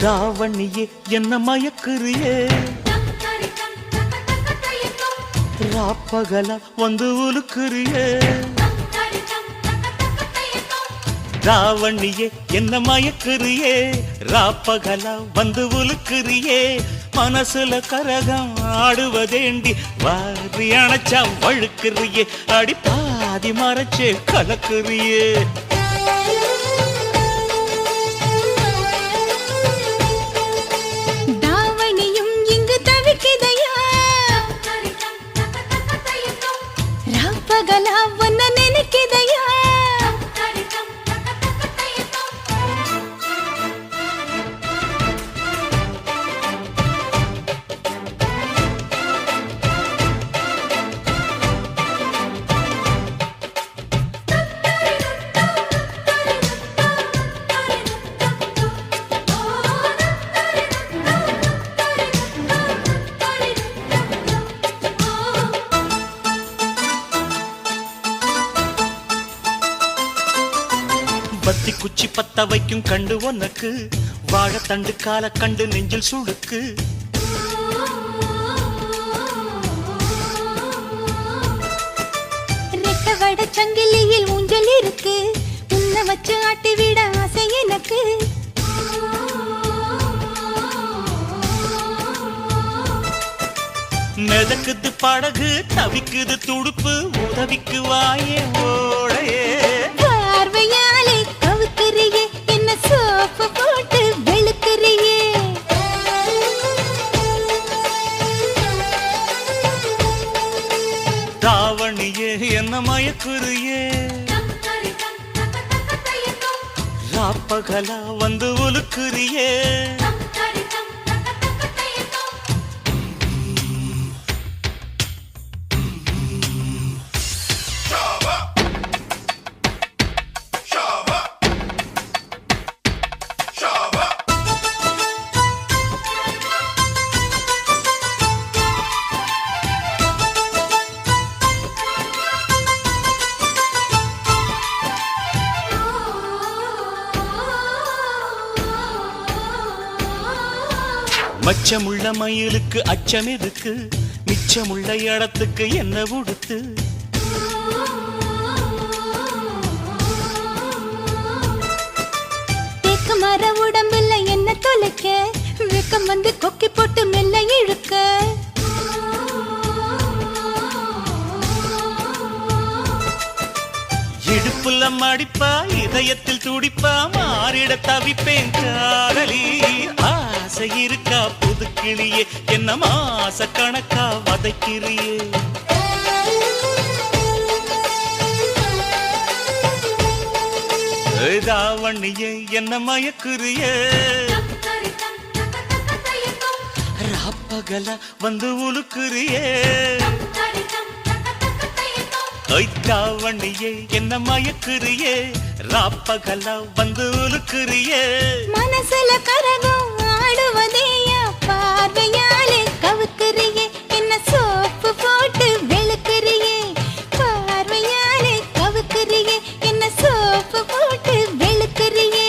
ராவணியே என்ன மயக்குறியே ராப்பகல வந்து உலுக்குறியே ராவணியே என்ன மயக்குறியே ராப்பகல வந்து உலுக்குறியே மனசுல கரகம் ஆடுவதேண்டி வாரி அணைச்சா வழுக்குறியே அடி பாதி மறைச்சே கலக்குறியே பத்தி குச்சி பத்த வைக்கும் கண்டு உனக்கு வாழத்தண்டு கால கண்டு நெஞ்சில் சுடுக்கு ரெக்கவட சங்கிலியில் ஊஞ்சல் இருக்கு உன்னை வச்சு ஆட்டி விட ஆசை எனக்கு மிதக்குது படகு தவிக்குது துடுப்பு உதவிக்கு வாயே ஓடையே பார்வையாலே கவுக்குறியே என்ன சோப்பு போட்டு வெளுக்குறியே ராவணியே என்ன மயக்குறியே ராப்பகலா வந்து உலுக்குறியே மச்சமுள்ள மயிலுக்கு அச்சம் எதுக்கு மிச்சமுள்ள இடத்துக்கு என்ன உடுத்து தேக்கு மர உடம்பில்ல என்ன தொலைக்க வெக்கம் வந்து கொக்கி போட்டு மெல்ல இழுக்க இடுப்புல மடிப்பா இதயத்தில் துடிப்பா மாறிட தவிப்பேன் காதலி ஆசை இருக்கா புதுக்கிளியே என்ன மாச கணக்கா வதைக்கிறியே ராவணியே என்ன மயக்குறியே ராப்பகல வந்து உலுக்குறியே ராவணியே என்ன மயக்குறியே ராப்பகல வந்து உலுக்குறியே மனசுல கரகம் ஆடுவதேயா பார்வையாலே கவுக்குறியே என்ன சோப்பு போட்டு வெளுக்குறியே பார்வையாலே கவுக்குறியே என்ன சோப்பு போட்டு வெளுக்குறியே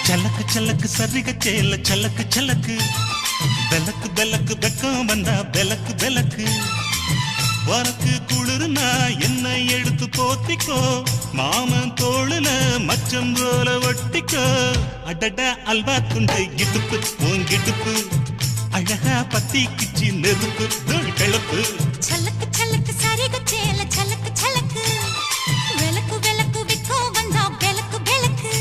சலக்கு சலக்கு சரிக சேல சலக்கு சலக்கு பெலக்கு பெலக்கு வெக்கம் வந்தா பெலக்கு பெலக்கு உனக்கு குளிர்னா என்னை எடுத்து போத்திக்கோ மாமன் தோளுல மச்சம் போல ஒட்டிக்கோ அடட அல்வா துண்டு இடுப்பு உங்கிடுப்பு அழகா பத்தி கிச்சி நெருப்பு தோல் கிளப்பு சலக்கு சலக்கு சரிக சேல சலக்கு சலக்கு வெலக்கு வெலக்கு விக்கோ வந்தா பெலக்கு பெலக்கு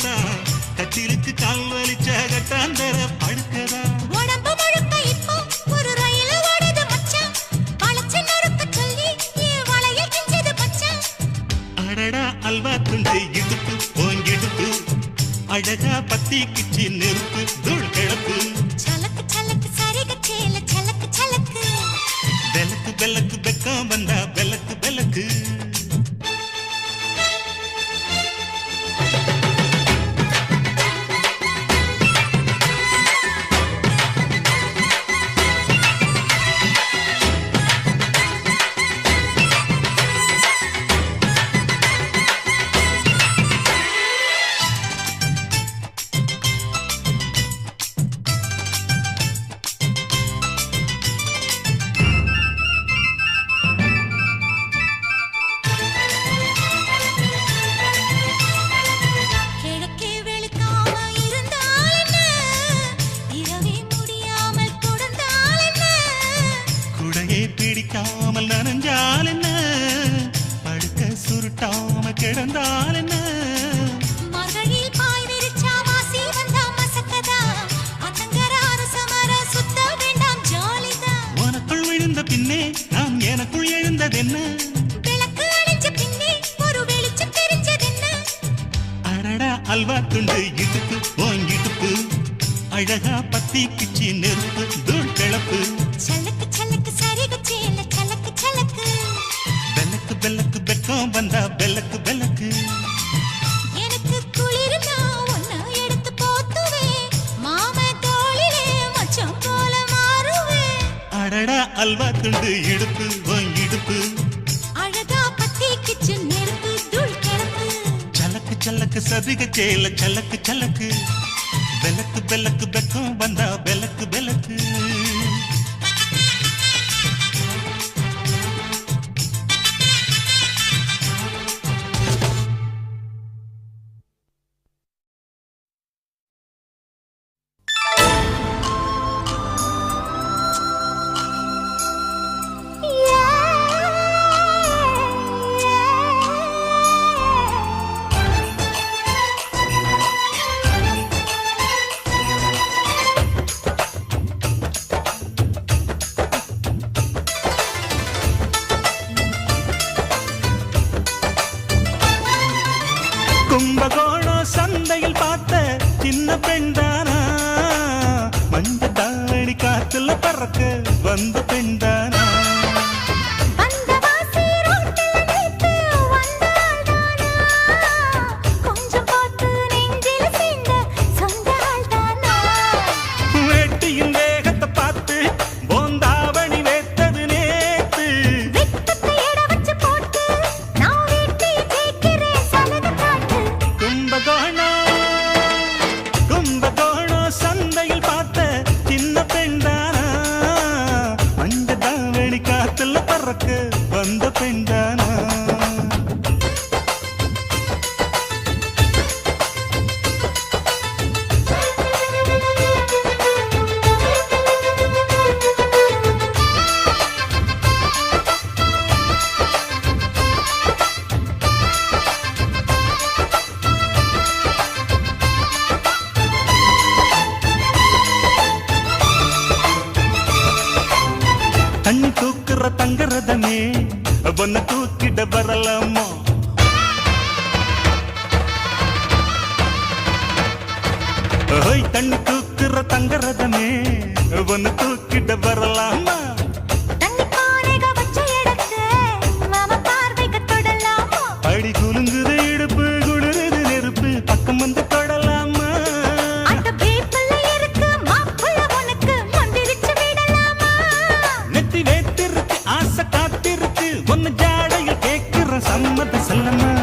தான் கட்டிலுக்கு கால் வலிச்ச கட்டாந்தர படுக்கதா உடம்பு முழுக்க இப்போ ஒரு ரயில் ஓடுது மச்சான் வளைச்சு நொறுக்க சொல்லி என் வளையல் கிஞ்சது மச்சான் அடடா அல்வா துண்டு இடுப்பு போங்கிடுப்பு அழகா பத்தி கிச்சி நெருப்பு தூள் கிளப்பு சலக்கு சலக்கு சரிக சேல சலக்கு சலக்கு வெலக்கு வெலக்கு வெக்கம் வந்தா வெலக்கு வெலக்கு கிழக்கே வெளுக்காம இருந்தால் என்ன இரவே முடியாமல் தொடர்ந்தால் என்ன குடையே பிடிக்காமல் நனைஞ்சால் என்ன படுக்க சுருட்டாம கிடந்தால் என்ன மகளில் பாய் விரிச்சா வாசி வந்தா மசக்கதா அத்தங்கரார சமர சுத்த வேண்டாம் ஜாலிதான் உனக்குள் விழுந்த பின்னே நான் எனக்குள் எழுந்ததென்ன விளக்கு அணைஞ்ச பின்னே ஒரு வெளிச்சம் தெரிஞ்சதென்ன அடடா அல்வா துண்டு இடுப்பு போங்கிடுப்பு அழகா பத்தி கிச்சி நெருப்பு தூள் கிளப்பு சலக்கு சலக்கு சரிக சேல சலக்கு சலக்கு வெலக்கு வெலக்கு வெக்கம் வந்தா வெலக்கு வெலக்கு எனக்கு குளிர்னா ஒன்ன எடுத்து போத்துவேன் மாம தோளிலே மச்சம் போல மாறுவேன் அடடா அல்வா துண்டு இடுப்பு போங்கிடுப்பு அழகா பத்தி கிச்சு நெருப்பு தூள் கிளப்பு சலக்கு சலக்கு சதிக சேல சலக்கு சலக்கு வெலக்கு வெலக்கு வெக்கம் வந்தா வெலக்கு வெலக்கு கும்பகோணம் சந்தையில் பார்த்த சின்ன பெண்தானா மஞ்ச தாவணி காத்துல பறக்க வந்த பெண்தானா வந்தவாசி ரோட்டில நித்து வந்தாள்தானா கொஞ்சம் பார்த்து நெஞ்சில சேர்ந்த சொந்தாள்தானா வேட்டியின் வேகத்தை பார்த்து போந்தாவணி வேத்தது நேத்து வெட்டத்தை எட வச்சு போட்டு நான் வீட்டை ஜெயிக்கிறேன் சலது காட்டு கும்பகோணம் சந்தையில் பார்த்த சின்ன பெண்தானா மஞ்ச தாவணி காத்துல பறக்க வந்த பெண்தானா தண்ணி தூக்குற தங்கரதமே ஒன்ன தூக்கிட வரலாமா ஓய் தண்ணி தூக்குற தங்கரதமே ஒன்ன தூக்கிட வரலாமா தண்ணி பானைக வச்ச இடத்து மாமா பார்வைக்கு தொடலாமா அடி குலுங்குது இடுப்பு குளிருது நெருப்பு பக்கம் வந்து தொடலாமா அந்த பேப்பல்ல இருக்கு மாப்புள்ள உனக்கு மந்திரிச்சு விடலாமா நெத்தி வேத்திருக்கு ஆசை காத்திருக்கு ஒன்னு ஜாடையில் கேட்கிற சம்மதி செல்லமா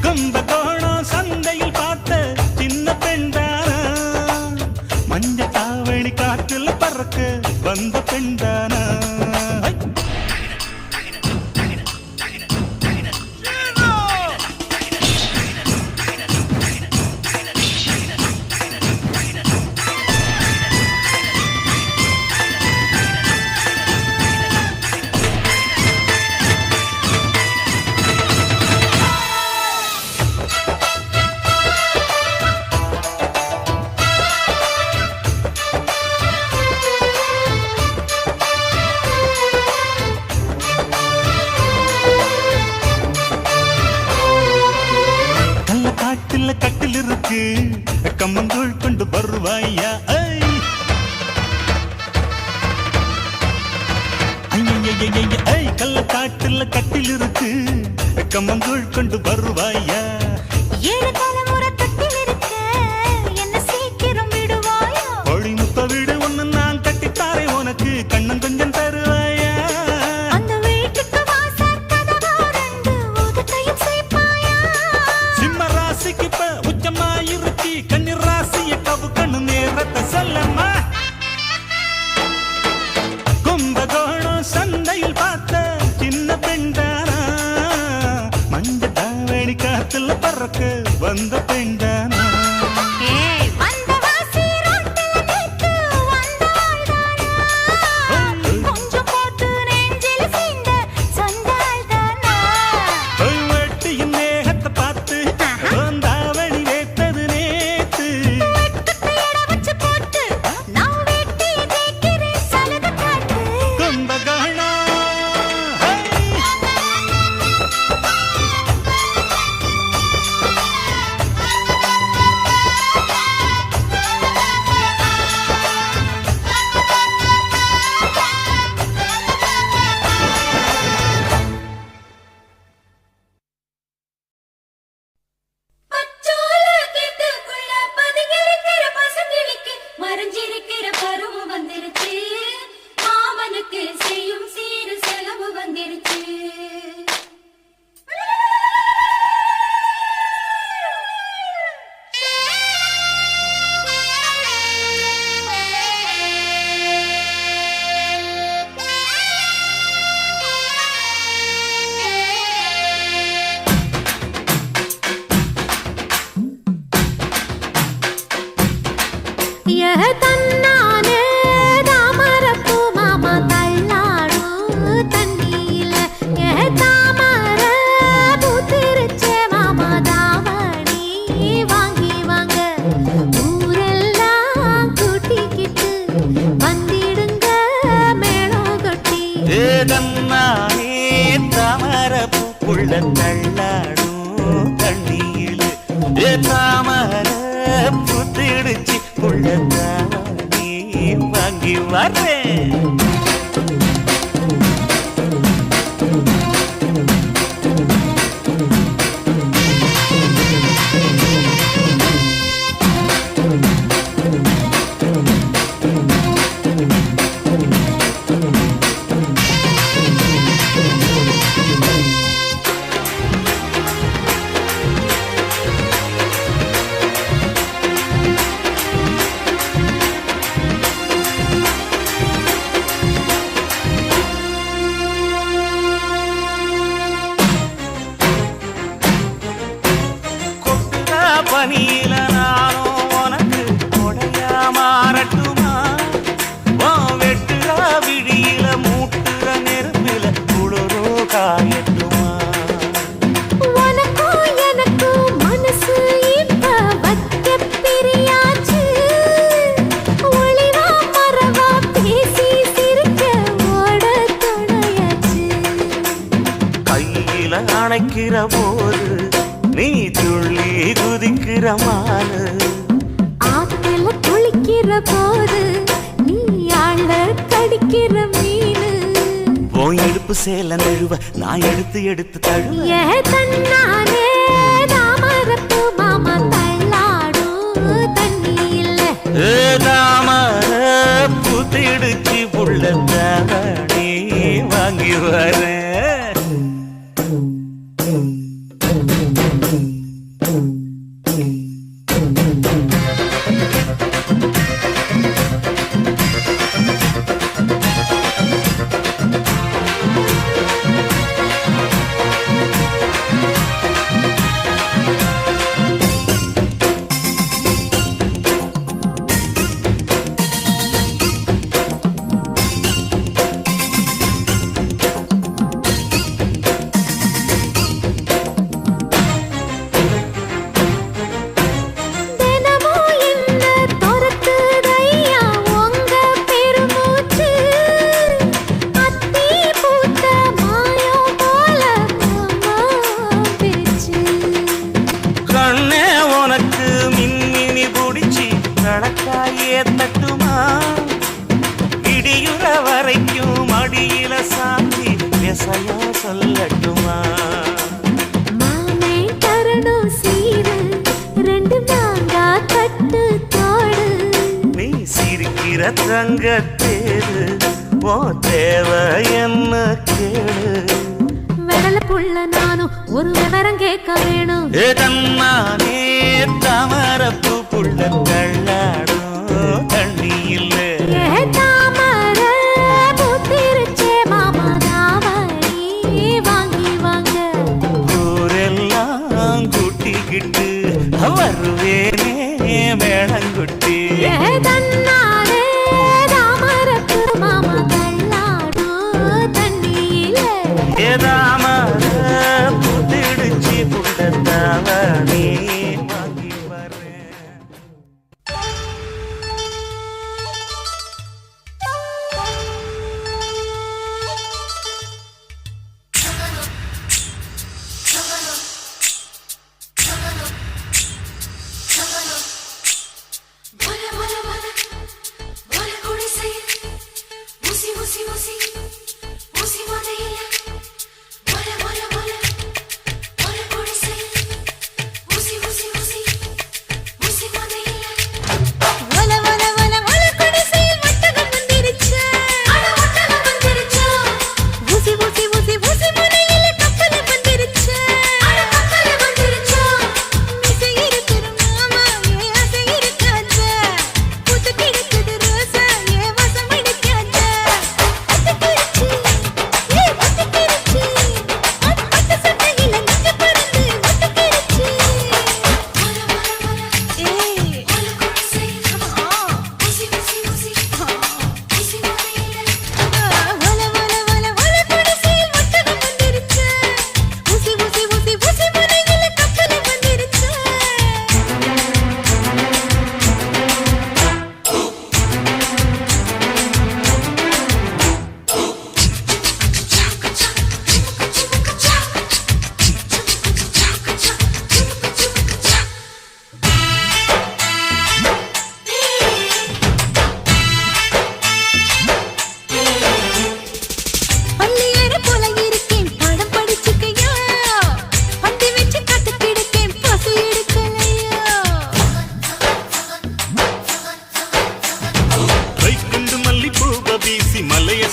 கும்பகோணம் சந்தையில் பார்த்த சின்ன பெண்தானா மஞ்ச தாவணி காற்றுல பறக்க வந்த பெண்தானா இருக்கு கம்மங்கூழ் கொண்டு வருவாயா கள்ளக்காட்டுல கட்டில் இருக்கு கம்மங்கூழ் கொண்டு வருவாயா ஏழு தலைமுறை தட்டில் இருக்க என்ன சீக்கிரம் விடுவாயா கோழி முத்த வீடு ஒண்ணு நான் கட்டித்தாரே உனக்கு கண்ணம் கொஞ்சம் தருவாயா அந்த வீட்டுக்கு வாசல் கதவா ரெண்டு உதட்டையும் சேர்ப்பாயா சிம்ம ராசிக்கு இப்ப உச்சமா இருக்கி கண்ணி ராசிய கவு கண்ணு நேரத்தை சொல்லம்மா கும்பகோணம் சந்தையில் பார்த்த சின்ன பெண்டானா மஞ்ச தாவணி காத்துல பறக்க வந்த பெண்டானா தள்ளாடும் தண்ணியில் தாமர புத்திடுச்சு புள்ளத்தானே வாங்கி வரேன் பனியில நானும் உனக்கு கொடையா மாறட்டுமா வெட்டுற விழியில மூட்டுற நெருப்பில குளிரோ காயட்டுமா உனக்கும் எனக்கும் மனசு இப்ப வைக்க பிரியாச்சு ஒளிவா மரவா பேசி சிரிக்க ஓட துணையாச்சு கையில அணைக்கிற போது நீ துள்ளி குதிக்கிற மானு ஆத்துல குளிக்கிற போது நீ ஆள கடிக்கிற மீனு போய் எடுப்பு சேல நழுவ நான் எடுத்து எடுத்து தழுவ தன்னானே தாமரப்பு மாமா தள்ளாடும் தண்ணி இல்ல தாமர புத்திடுச்சு புள்ளத்தானே வாங்கி வரேன் சொல்லட்டுமா மாமே தரணும் சீரு ரெண்டு மாங்கா கட்டு தோடு நீ சிரிக்கிற தங்கத்தேரு ஓ தேவை என்ன கேளு வெடல புள்ள நானும் ஒரு விவரம் கேட்க வேணும் தன்னானே தாமரப்பு புள்ள தள்ளாடும் தண்ணி இல்ல தாமர பூத்திருச்சே மாமா தாவணி வாங்கி வாங்க ஊரெல்லாம் கூட்டிக்கிட்டு வருவேனே மேளங்குட்டி தன்னாலே தாமரப்பு மாமா தள்ளாடும் தண்ணியில ஏதாமர புத்திடுச்சி புள்ள தாவணி வாங்கி வரேன்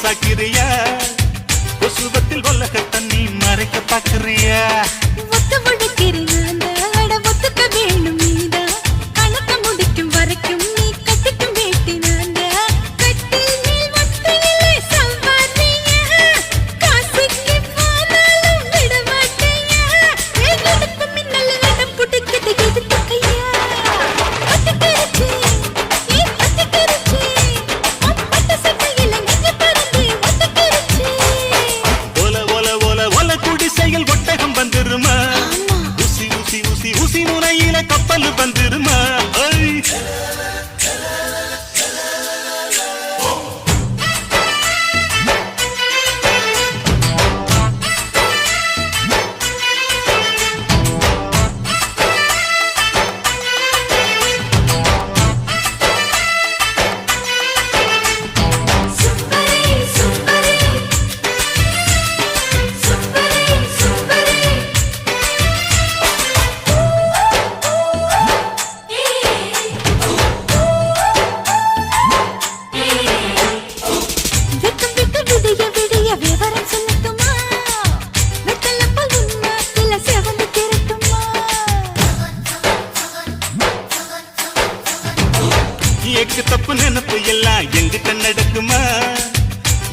சாக்கிறியா கொசுவத்தில் உலக தண்ணி மறைக்க பாக்குறியா ஒத்து முழுக்கிறீங்க அட ஒத்துக்க வேணும் நீதான் கணக்க முடிக்கும் வரைக்கும் நீ கட்டிக்கும் வேட்டினாங்க கட்டில் மேல் ஒத்தையிலே சவாரியா காசுக்கு போனாலும் விட மாட்டேயா வேகத்துக்கு மின்னல் இடம் புடிக்குது எதுக்கையா ஒத்துக்கிருச்சு ஒத்துக்கிருச்சு சட்டையில நெஞ்சு பறந்து ஒத்துக்கிருச்சு ஒல குடிசையில் ஒட்டகம் வந்துருமா ஊசி ஊசி ஊசி ஊசி முனையில கப்பல் வந்துருமா எக்கு தப்பு நினைப்பு எல்லாம் எங்கிட்ட நடக்குமா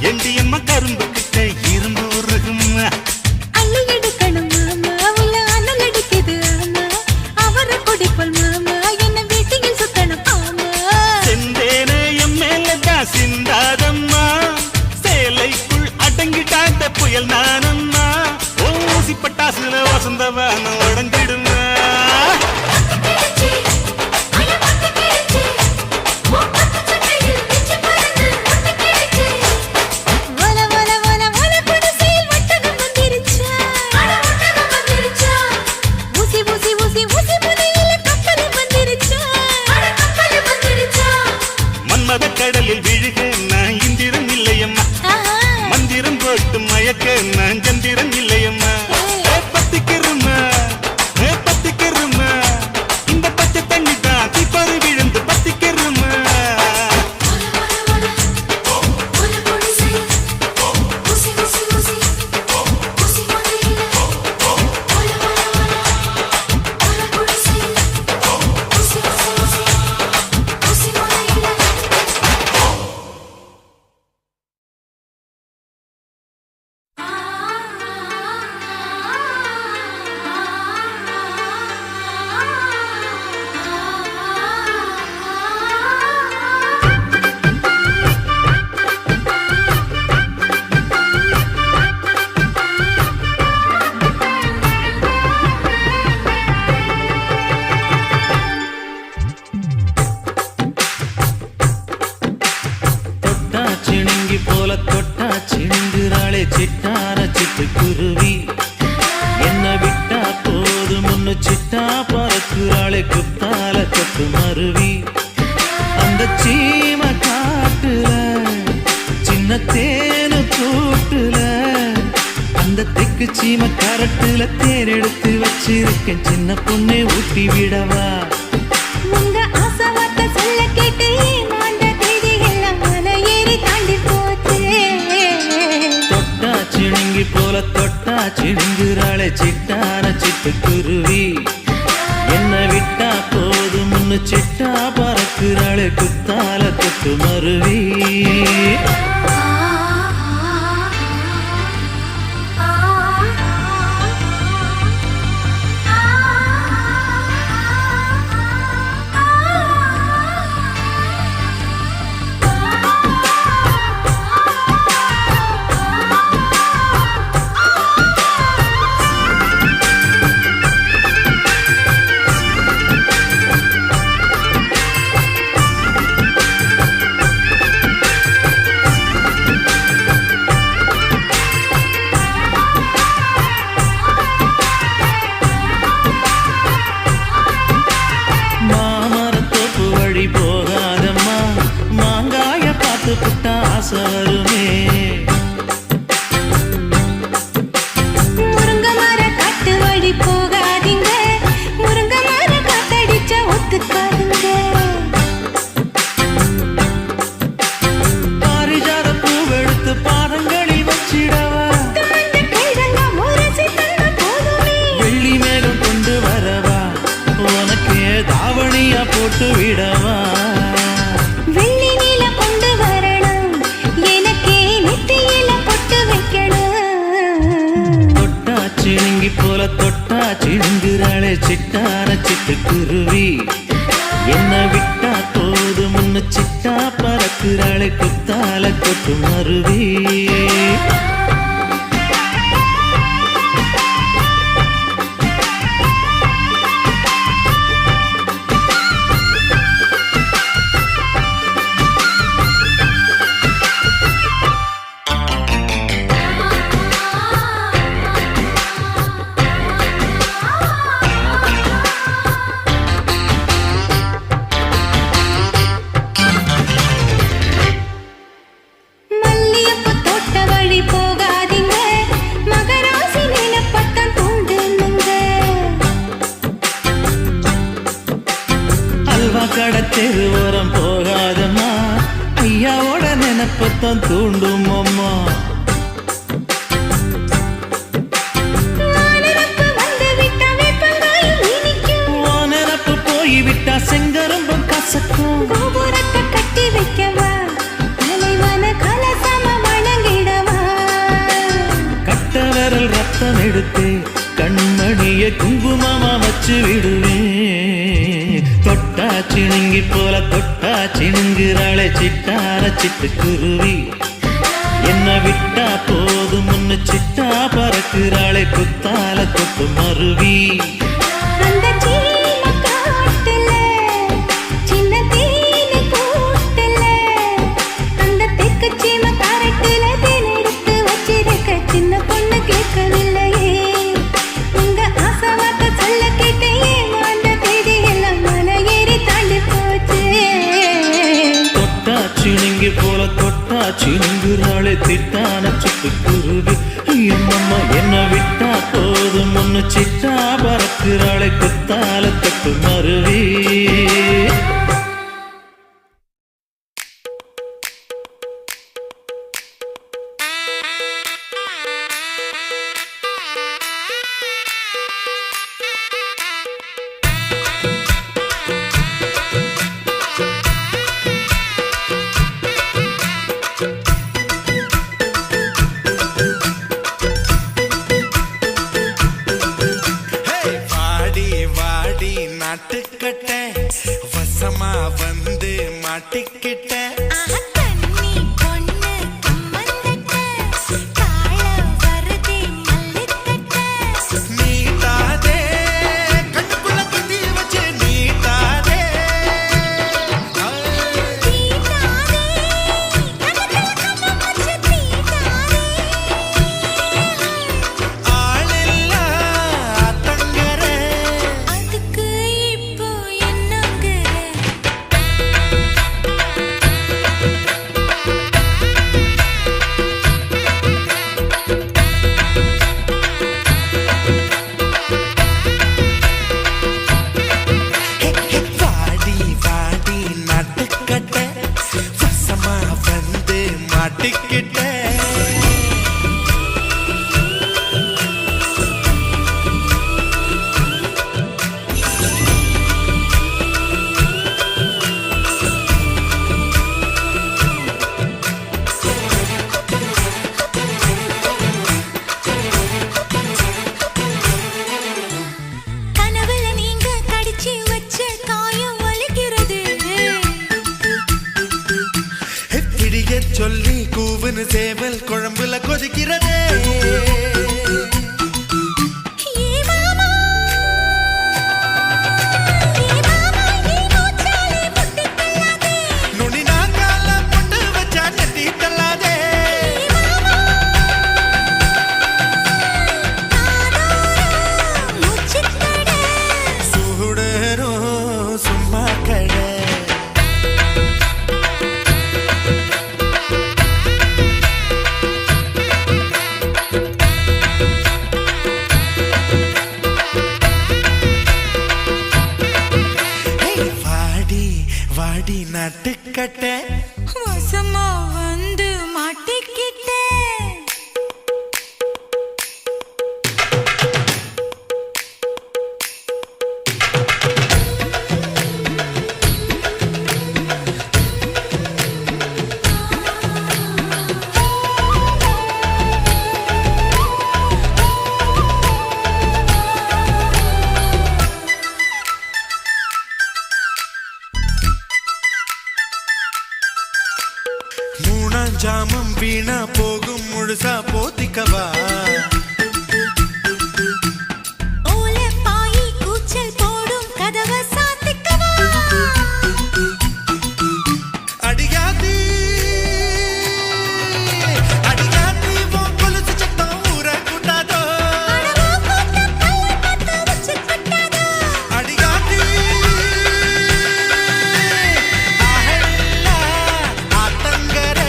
எண்டியம்மா கரும்பு கிட்ட இரும்பு உருகுமா அள்ளி எடுக்கணும் மாமா உள்ள அனல் அடிக்குது ஆமா அவரை குடிப்பல் மாமா என்ன வீட்டில் சுத்தணும் ஆமா செந்தேனே என் மேலதான் சிந்தாதம்மா சேலைக்குள் அடங்கிட்டாண்ட புயல் நானம்மா ஊசி பட்டாசுல வசந்தவான உடஞ்சிடுமா கடலில் விழுக நான் இந்திரம் இல்லையம்மா மந்திரம் போட்டு மயக்க நான் சந்திரம் இல்லை பறக்குறாளே குத்தால கொட்டு மருவி அந்த சீம காட்டுல சின்ன தேனு கூட்டுல அந்த தெக்கு சீம கரட்டுல தேர் எடுத்து வச்சிருக்கேன் சின்ன பொண்ணை ஊட்டி விடவா உங்க ஆசவார்த்தை சொல்ல கேட்டு மாண்ட தேதி எல்லாம் மலை ஏறி தாண்டி போச்சு தொட்டா சிணுங்கி போல தொட்டா சிணுங்குறாளே சிட்டான சிட்டுக்குருவி என்ன விட்டா போதும் முன்னு சிட்டா பறக்குறாளே குத்தால கொட்டு மருவி போகாதம்மா மாங்காய பார்த்து புட்டா ஆசை வருமே முருங்க மர காட்டு வழி போகாதீங்க முருங்க மர காத்தடிச்சா ஒத்துக்காதுங்க பாரிஜாத பூவெடுத்து பாதங்களில் வச்சிடவா வெள்ளி மேகம் கொண்டு வரவா உனக்கு தாவணியா போட்டு விடவா வெள்ளி நீல கொண்டு வரணும் எனக்கே நெத்தியில பொட்டு வைக்கணும் தொட்டா சிணுங்கி போல தொட்டா சிணுங்குறாளே சிட்டான சிட்டுக்குருவி என்ன விட்டா போது முன்னு சிட்டா பறக்குறாளே குத்தால கொட்டு மருவி மல்லியப்பூ தோட்ட வழி போகாதீங்க மகராசி நிலப்பட்டம் தூண்டுனுங்க அல்வா கடை தெருவோரம் போகாதம்மா ஐயாவோட நினைப்பத்தான் தூண்டும் அம்மா வானரப்பு வந்து விட்டா வேப்பங்காயும் இனிக்கும் நினப்பு போய்விட்டா செங்கரும்பும் கசக்கும் கோபுரத்தை கட்டி வைக்கவா தலைவன கலசம வணங்கிடவா கட்ட விரல் ரத்தம் எடுத்து கண்மணிய குங்குமமா வச்சு விடுவேன் தொட்டா சிணுங்கி போல தொட்டா சிணுங்குறாளே சிட்டான சிட்டுக்குருவி என்ன விட்டா போதும் முன்னு சிட்டா பறக்குறாளே குத்தால கொட்டு மருவி அந்த சீம காட்டுல சின்ன தேனு கூட்டுல அந்த தெக்கு சீம கரட்டுல தேன் எடுத்து வச்சிருக்க சின்ன பொண்ணு கேட்கவில்லையே உங்க ஆசவார்த்தை சொல்ல கேட்டு ஏமாந்த தேதி எல்லாம் மலை ஏறி தாண்டி போச்சு தொட்டா சிணுங்கி போல தொட்டா சிணுங்குறாளே திட்டான சிட்டுக்குருவி அம்மம்மா என்ன விட்டா போதும் முன்னு சிட்டா பறக்குறாளே குத்தால கொட்டு மருவி நாட்டுக்கட்ட வசமா வந்து மாட்டிக்கிட்ட தண்ணி பொண்ணு கம்மந்தட்ட காள வருதே நல்லித்தட்ட நீட்டாதே கண்ணுக்குள்ள குத்தி வச்சு நீட்டாதே அதுக்கு சிப்புன்னு சேவல் குழம்புல கொதிக்கிறதே வாடி நட்டுக்கட்ட வசமா வந்து மாட்டிக்கிட்டே ஜாமம் வீணா போகும் முழுசா போத்திக்கவா ஓலை பாயி கூச்சல் போடும் கதவை சாத்திக்கவா அடியாதி அடியாதி உன் கொலுசு சத்தம் ஊரை கூட்டாதோ அடியாதி ஆத்தங்கர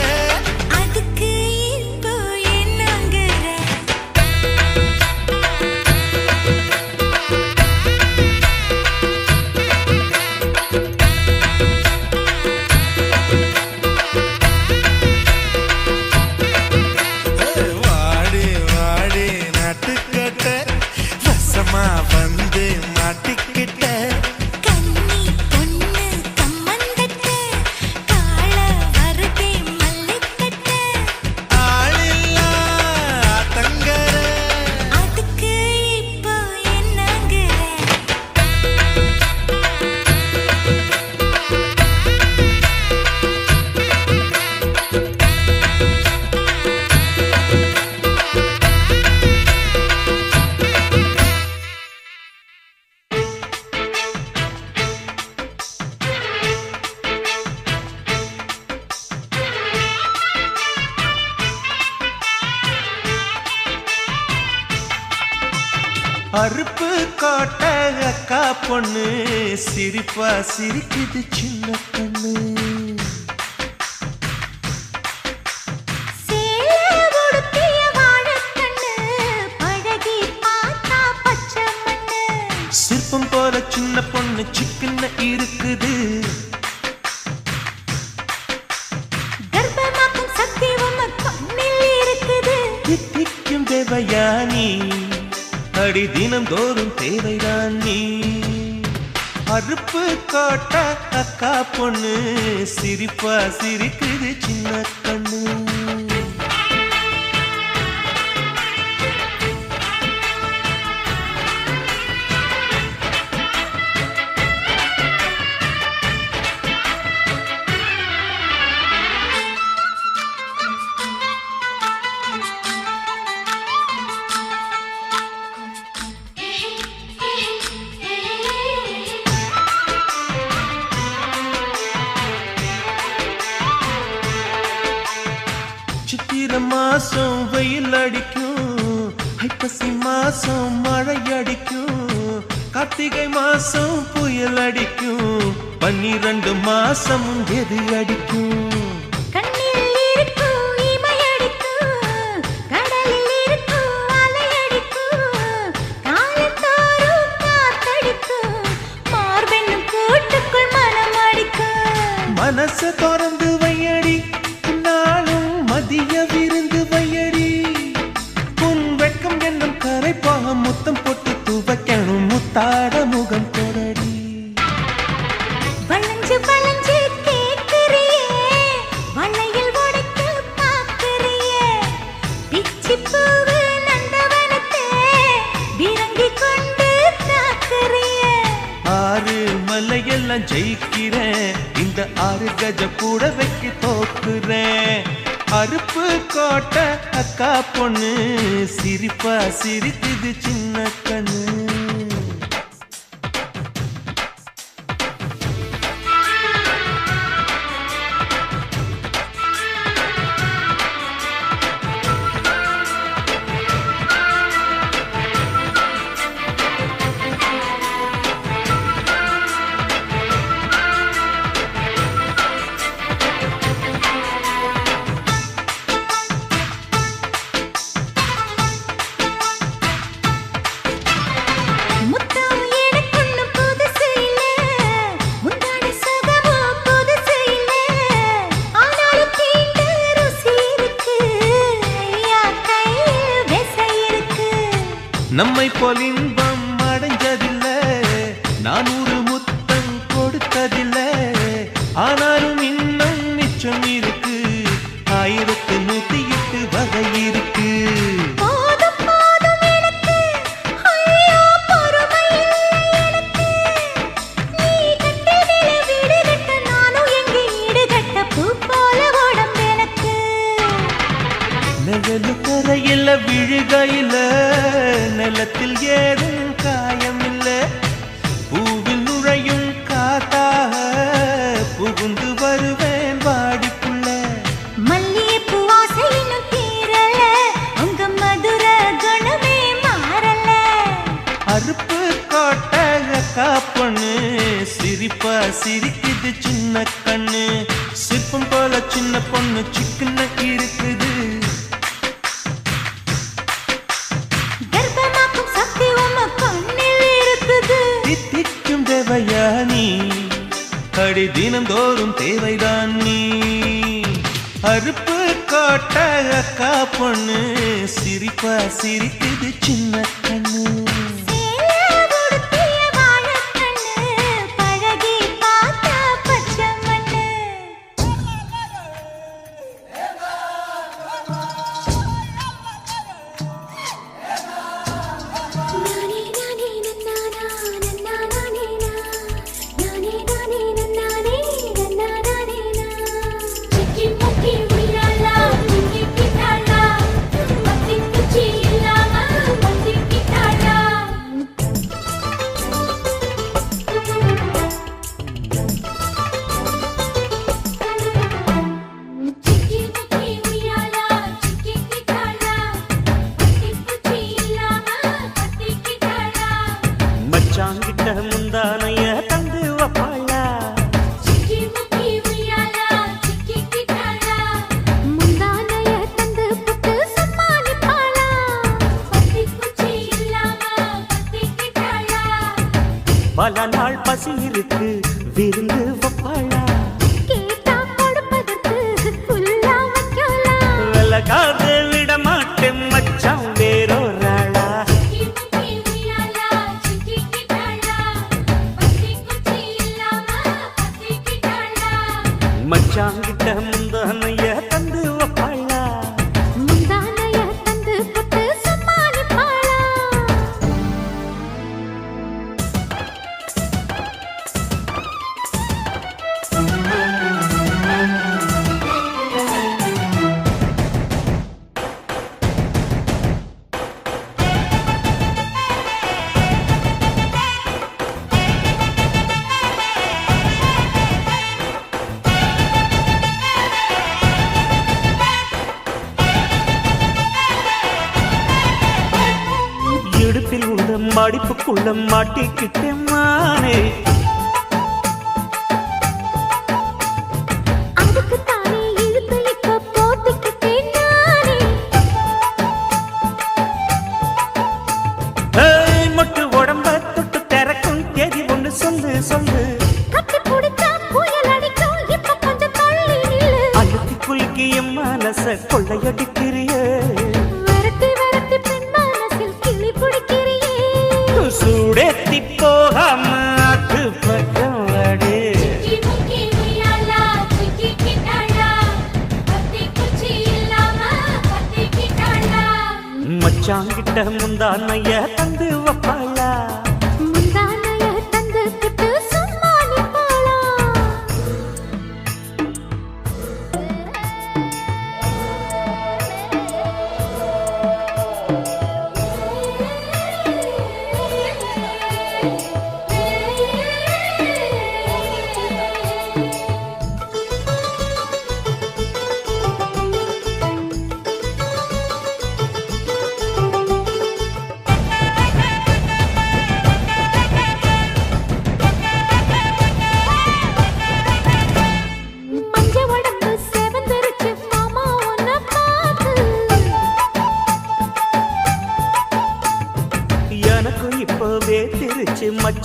அதுக்கு இப்போ என்னங்கிற வாடி வாடி நட்டுக்கட்ட வசமா வந்து மாட்டிக்கிட்ட கன்னி பொண்ணு கம்மந்தட்ட காள வருதே மல்லிக்கட்ட ஆளில்லா ஆத்தங்கர அதுக்கு இப்போ என்னங்கிற அறுப்பு காட்ட அக்கா பொண்ணு சிரிப்பா சிரிக்குது சின்ன பொண்ணு சேலை உடுத்திய வாழைக்கண்ணு பழகி பார்த்தா பச்சை மண்ணு சிற்பம் போல சின்ன பொண்ணு சிக்கன இருக்குது கர்ப்பமாக்கும் சக்தி உம்ம கண்ணில் இருக்குது தித்திக்கும் தேவயானி அடி தினம் தோறும் தேவைதான் நீ அறுப்பு காட்ட அக்கா பொண்ணு சிரிப்பா சிரிக்குது சின்ன கண்ணு சித்திரை மாசம் வெயில் அடிக்கும் ஐப்பசி மாசம் மழை அடிக்கும் கார்த்திகை மாசம் புயல் அடிக்கும் 12 மாசம் எது அடிக்கும் கண்ணில் இருக்கும் இமையடிக்கும் கடலில் இருக்கும் அலையடிக்கும் காலத்தோறும் காத்தடிக்கும் மார்பென்னும் கூட்டுக்குள் மனம் அடிக்கும் மனச திறந்து வையடி நாளும் மதிய விருந்து வையடி உன் வெட்கம் என்னும் கரைப்பாக முத்தம் போட்டு துவைக்கணும் முத்தாட முகம் கொடடி வளைஞ்சு வளைஞ்சு கேட்கிறியே வளையல் உடைக்க பார்க்கிறியே பிச்சி பூவு நந்தவனத்தை விரங்கி கொண்டு தாக்குறியே ஆறு மலையெல்லாம் ஜெயிக்கிறேன் இந்த 6 கஜ கூட வைக்க தோக்குறேன் அருப்பு கோட்டை அக்கா பொண்ணு சிரிப்பா சிரிக்குது சின்ன கண்ணு. முத்தம் எனக்குள்ள புதுசு இல்ல, முந்தான சுகமும் புதுசு இல்ல. ஆனாலும் தீண்ட ருசி இருக்கு, ஐயா கையில் விசை இருக்கு. நம்மை போல் இன்பம் அடைஞ்சதில்ல, நான் ஒரு முத்தம் கொடுத்ததில்ல. ஆனாலும் இன்னும் மிச்சம் இருக்கு, 1108 வகை இருக்கு. போதும் போதும் எனக்கு, ஐயோ பொறுமை இல்லை எனக்கு. நீ கட்டினில வீடு கட்ட, நானும் எங்கே ஈடு கட்ட? பூ போல உடம்பு எனக்கு. நிழலு கரையில விழுகையில, நிலத்தில் ஏதும் காயம் இல்ல. பூவில் நுழையும் காத்தாக புகுந்து வருவேன் வாடிக்குள்ள. மல்லிகைப்பூ ஆசை இன்னும் தீரல, உங்க மதுர குணமே மாறல. அருப்பு கோட்டை அக்கா பொண்ணு சிரிப்பா சிரிக்குது சின்ன கண்ணு. சிற்பம் போல சின்ன பொண்ணு சிக்கன இருக்குது. கர்ப்பமாக்கும் சக்தி உம கண்ணில் இருக்குது. தித்திக்கும் தேவையா நீ, கடி தினந்தோறும் தேவைதான் நீ. அருப்பு கோட்டை அக்கா பொண்ணு சிரிப்பா சிரிக்குது சின்ன கண்ணு. சேல உடுத்திய வாழைக்கண்ணு, பழகி பார்த்தா பச்சை மண்ணு. நானே நானே நன்னானா, நன்னா நானே நா. நானே நானே நன்னானே, நன்னா நானே நா. சிக்கி முக்கி உய்யாலா, சிக்கி கிட்டாளா. பத்தி குச்சி இல்லாம பத்தி கிட்டாளா. சிக்கி முக்கி உய்யாலா, சிக்கி கிட்டாளா. பத்தி குச்சி இல்லாம பத்தி கிட்டாளா. மச்சாங்கிட்ட முந்தானைய தந்து வப்பாளா. சிக்கி முக்கி உய்யாலா, சிக்கி கிட்டாளா. முந்தானைய தந்து புட்டு சம்மானிப்பாளா. பத்தி குச்சி இல்லாம பத்தி கிட்டாளா. பல நாள் பசி இருக்கு விருந்து வப்பாளா. கேட்டா கொடுப்பதற்கு புல்லா வைக்கலாம். விலகாது விட மாட்டேன் மச்சான் வேறொராளா. சிக்கி முக்கி உய்யாலா, சிக்கி கிட்டாளா. பத்தி குச்சி இல்லாம பத்தி கிட்டாளா. மச்சாங்கிட்ட முந்தானைய தந்து வப்பாளா. முந்தானைய தந்து புட்டு சம்மானிப்பாளா. இடுப்பில் உள்ள மடிப்புக்குள்ள மாட்டிக்கிட்டேன் மானே. அதுக்கு தானே இழுத்து இப்ப போத்திக்கிட்டேன் நானே. ஏய், மொட்டு உடம்ப தொட்டு திறக்கும் தேதி ஒன்று சொல்லு சொல்லு. கட்டி பிடிச்சா புயல் அடிக்கும், இப்ப கொஞ்சம் தள்ளி நில்லு. அழுத்தி குலுக்கி என் மனச கொள்ளையடிக்கிறியே. விரட்டி விரட்டி பெண் மனசில் கிளி பிடிக்கிறியே. சூடேத்தி போகாம அது பக்கம் அடே. சிக்கி முக்கி உய்யாலா, சிக்கி கிட்டாளா. பத்தி குச்சி இல்லாம பத்தி கிட்டாளா. மச்சாங்கிட்ட முந்தானைய தந்து வப்பாளா. முந்தானைய தந்து புட்டு சம்மானிப்பாளா.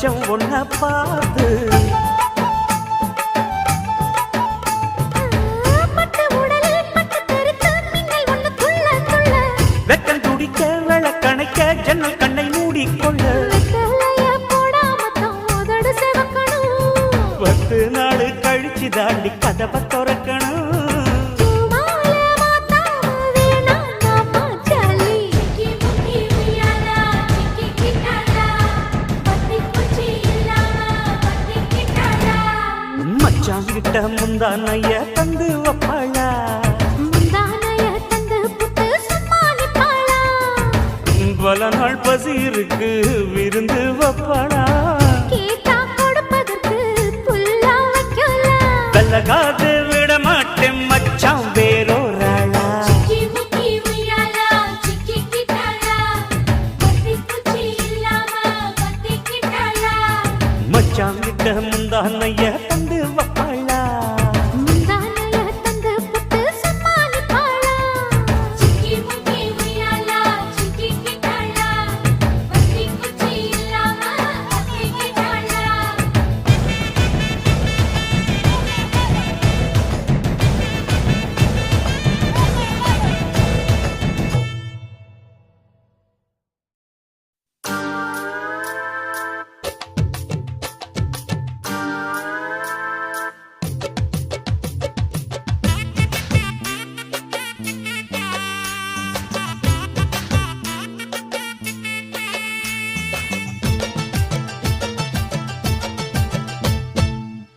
கொஞ்சம் ஒன்ன பார்த்து பட்டு உடலில் பட்டு கருத்து மின்னல் ஒன்று துள்ள துள்ள வெக்கம் துடிக்க விளக்கணைக்க ஜன்னல் கண்ணை மூடிக்கொள்ள வெத்தலைய போடாமத்தான் உதடு சிவக்கணும் 10 நாள் கழிச்சு தாண்டி கதவை திறக்கணும் பூமால மாத்தாம வேணாம் மாமா சாலி சிக்கி முக்கி உய்யாலா சிக்கி கிட்டாலா பத்தி குச்சி இல்லாம பத்தி கிட்டாலா மச்சான் கிட்ட முந்தானைய தந்து வப்பாளா முந்தானைய தந்து புட்டு சும்மா நிப்பாளா பல நாள் பசி இருக்கு விருந்து வப்பாளா கேட்டா கொடுப்பதற்கு புல்லா வைக்கலாம் வெள்ளகாது விட மாட்டேன் மச்சான் வேறோராளா சிக்கி முக்கி உய்யாலா சிக்கி கிட்டாலா பத்தி குச்சி இல்லாம பத்தி கிட்டாலா மச்சான் கிட்ட முந்தானைய தந்து வப்பாளா முந்தானைய தந்து புட்டு சும்மா நிப்பாளா சிக்கி முக்கி உய்யாலா சிக்கி கிட்டாலா பத்தி குச்சி இல்லாம பத்தி கிட்டாலா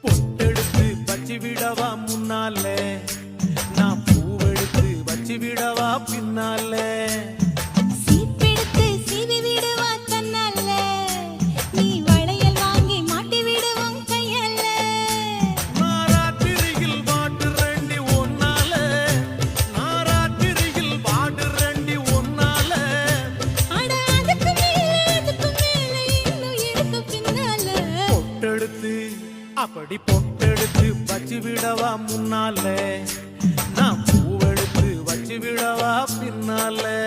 பொட்டெடுத்து வச்சு விடவா முன்னாலே நான் பூவெடுத்து வச்சு விடவா பின்னாலே சீப்பெடுத்து சீவி விடுவா தன்னால நீ வளையல் வாங்கி மாட்டி விடுவோம் கையால நாராத்திரியில் வாட்டு ரெண்டி ஒன்னால நாராத்திரியில் வாட்டு ரெண்டி ஒன்னால அட அதுக்கு மேல இன்னும் இருக்கு பின்னால பொட்டெடுத்து அப்படி பொட்டெடுத்து வச்சு விடவா முன்னாலே நான் பூவெடுத்து வச்சு விடவா பின்னாலே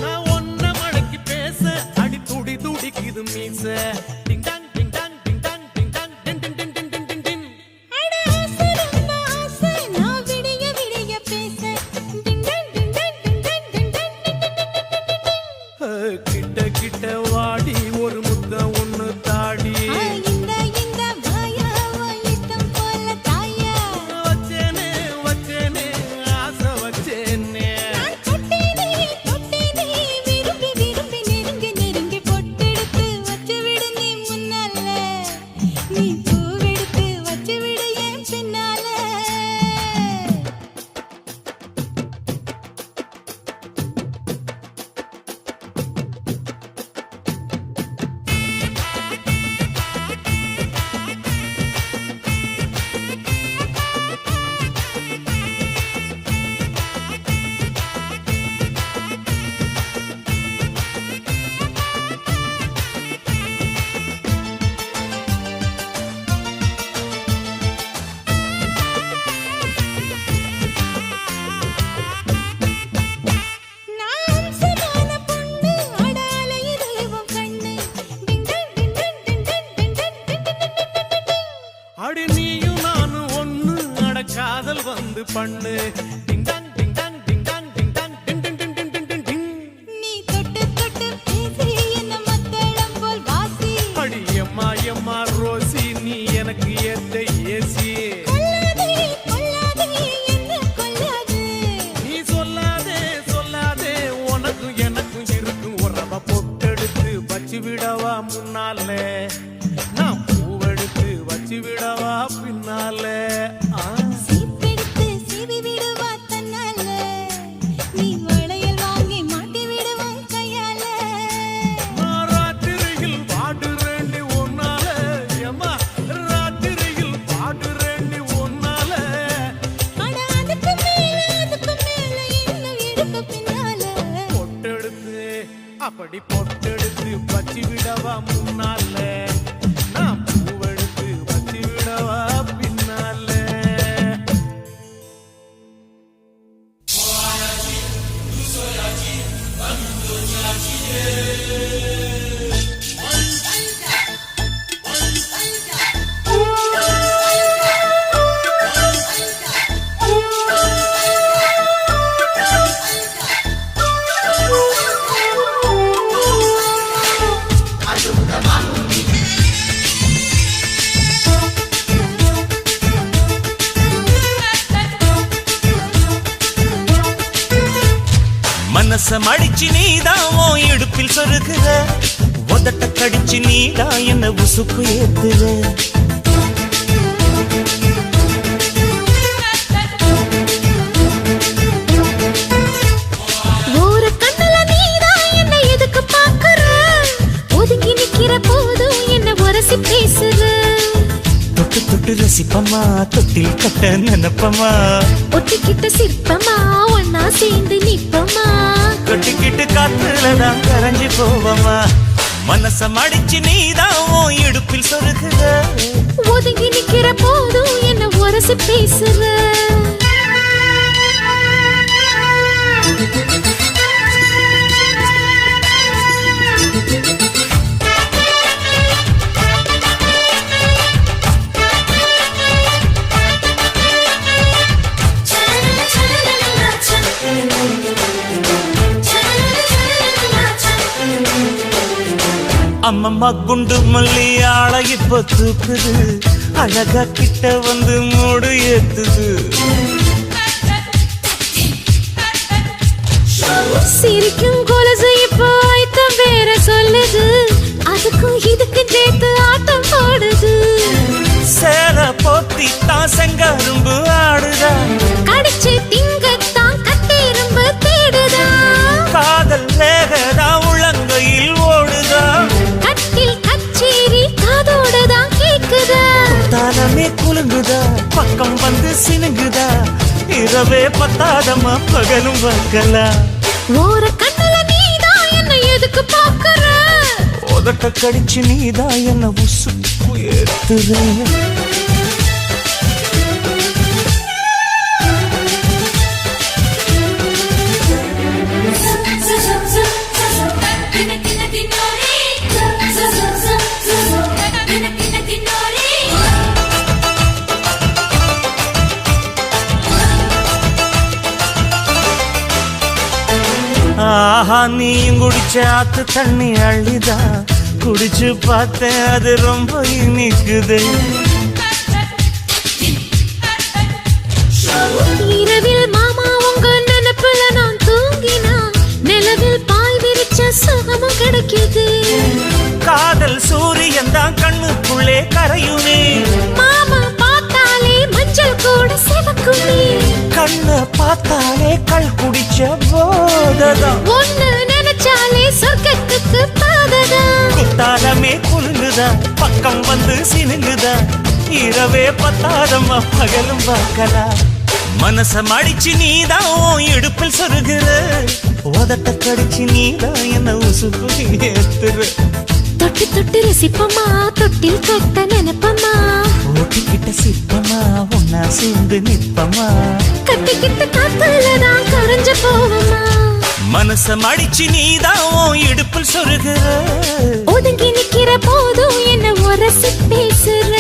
நான் ஒன்ன மடக்கி பேச அடி துடி துடிக்குது மீச டிங் டாங் டிங் டாங் டிங் டாங் டிங் டாங் டிங் டிங் டிங் டிங் டிங் டிங் டிங் அட ஆசை ரொம்ப ஆசை நான் விடிய விடிய பேச டிங் டன் டிங் டன் டிங் டன் டிங் டன் டிங் டன் டிங் டன் கிட்ட கிட்ட வாடி ஒரு முத்த ஒண்ணு தாடி இந்த மாயாவா இஷ்டம் போல தாயா வச்சேனே வச்சேனே ஆசை வச்சேனே நான் தொட்டேனே விரும்பி விரும்பி நெருங்கி நெருங்கி பொட்டெடுத்து வச்சு விடு நீ முன்னால நீ பூவெடுத்து வச்சு விடு என் பின்னால நான் சமான பொண்ணு அடால இதுவும் கண்ணு டிங் டன் டிங் டன் டிங் டன் டிங் டன் டிங் டன் டிங் டன் டிங் அடி நீயும் நானும் ஒண்ணு அட காதல் வந்து பண்ணு டிங் டாங் டிங் டாங் டிங் டாங் டிங் டாங் டிங் டிங் டிங் டிங் டிங் டிங் டிங் நீ தொட்டு தொட்டு பேசி என்ன மத்தளம் போல் வாசி அடி எம்மா எம்மா ரோசி நீ எனக்கு ஏத்த ஏசி கொல்லாதே என்ன கொல்லாது நீ சொல்லாதே சொல்லாதே உனக்கும் எனக்கும் இருக்கும் உறவ பொட்டெடுத்து வச்சு விடவா முன்னாலே நான் பூவெடுத்து வச்சு விடவா பின்னாலே சீப்பெடுத்து சீவி விடுவா அப்படி பொட்டெடுத்து பச்சி விடவா முன்னால நான் பூவெடுத்து பச்சி விடவா பின்னால மனச மடிச்சு நீதான் உன் இடுப்பில் சொருகுற உதட்ட கடிச்சு நீதான் என்ன உசுப்பு ஏத்துற ஒரு கண்ணுல நீதான் என்ன எதுக்கு பாக்குற ஒதுங்கி நிக்கிற போதும் என்ன உரசி பேசுற தொட்டு தொட்டு ரசிப்பமா தொட்டில் கட்ட நினைப்பமா ஒட்டிக்கிட்ட சிற்பமா ஒன்னா சேர்ந்து நிப்பமா தொட்டிக்கிட்டு காத்துலதான் கரைஞ்சு போவமா மனச மடிச்சு நீதான் உன் இடுப்பில் சொருகுற ஒதுங்கி நிக்கிற போதும் என்ன உரசி பேசுற அம்மம்மா குண்டு மல்லி ஆள இப்ப தூக்குது அழகா கிட்ட வந்து மூடு ஏத்துது சிரிக்கும் கொலுசு இப்போ ஐத்தம் வேற சொல்லுது அதுக்கும் இதுக்கும் சேர்த்து ஆட்டம் போடுது சேல போத்தி தான் செங்கரும்பு ஆடுதா கடிச்சு திங்கத்தான் கட்டெரும்பு தேடுதா காதல் வேகதா உள்ளங்கையில் ஓடுதா கட்டில் கச்சேரி காதோடுதான் கேக்குதா தானமே குலுங்குதா பக்கம் வந்து சினுங்குதா இரவே பத்தாதமா பகலும் பார்க்கலா ஒரு கண்ணுல நீதான் என்ன எதுக்கு பாக்குற உதட்ட கடிச்சு நீதான் என்ன உசுப்பு ஏத்துற ஆஹா நீயும் குடிச்ச ஆத்து தண்ணி அள்ளிதா குடிச்சு பார்த்தேன் அது ரொம்ப இனிக்குது இரவில் மாமா உங்க நினைப்புல நான் தூங்கினா நிலவில் பாய் விரிச்ச சுகமும் கிடைக்குது காதல் சூரியன் தான் கண்ணுக்குள்ளே கரையுமே மாமா பார்த்தாலே மஞ்சள் கூட சிவக்குமே கண்ண பார்த்தாலே கள் குடிச்ச போததான் ஒண்ணு நினைச்சாலே சொர்க்கத்துக்கு பாததான் குத்தாலமே குலுங்குதா பக்கம் வந்து சினுங்குதா இரவே பத்தாதம்மா பகலும் பார்க்கலா மனச மடிச்சு நீதான் உன் இடுப்பில் சொருகுற உதட்ட கடிச்சு நீதான் என்ன உசுப்பு ஏத்துற தொட்டு தொட்டு ரசிப்பமா தொட்டில் கட்ட நினைப்பமா ஓட்டிக்கிட்ட சிற்பமா ஒன்னா சேர்ந்து நிற்பமா கட்டிக்கிட்ட காத்துலதான் கரைஞ்சு போவமா மனச மடிச்சு நீதான் உன் இடுப்பில் சொருகுற ஒதுங்கி நிக்கிற போதும் என்ன உரசி பேசுற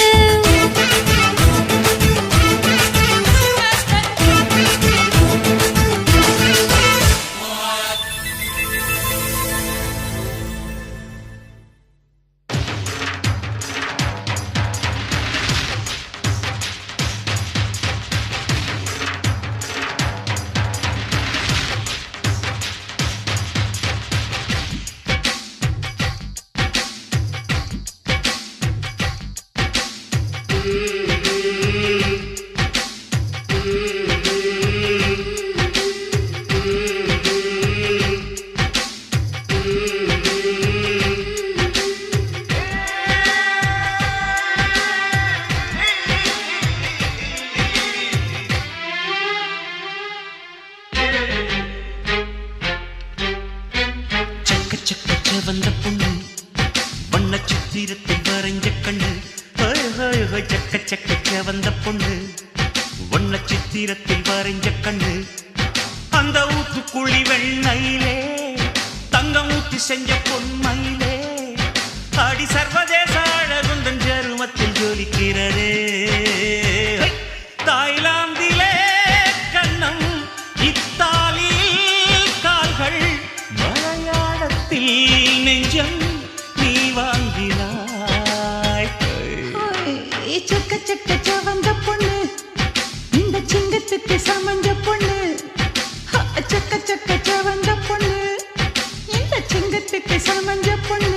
சக்க வந்த பொண்ணு வண்ண சித்திரத்தில் வரைஞ்ச கண்ணு சக்க வந்த பொண்ணு வண்ண சித்திரத்தில் வரைஞ்ச கண்ணு அந்த ஊத்துக்குழி வெண்ணையிலே தங்கம் ஊத்தி செஞ்ச பொன்மையிலே அடி சர்வதேச அழகுந்தன் ஜருமத்தில் ஜொலிக்கிறதே தாய்லாந்திலே கண்ணம் இத்தாலியில் கால்கள் மலையாளத்தில் நெஞ்சம் நீ வாங்கினாய் சக்க சக்க வந்த பொண்ணு இந்த சிங்கத்துக்கு சமஞ்ச பொண்ணு சக்க சக்க வந்த பொண்ணு இந்த சிங்கத்துக்கு சமஞ்ச பொண்ணு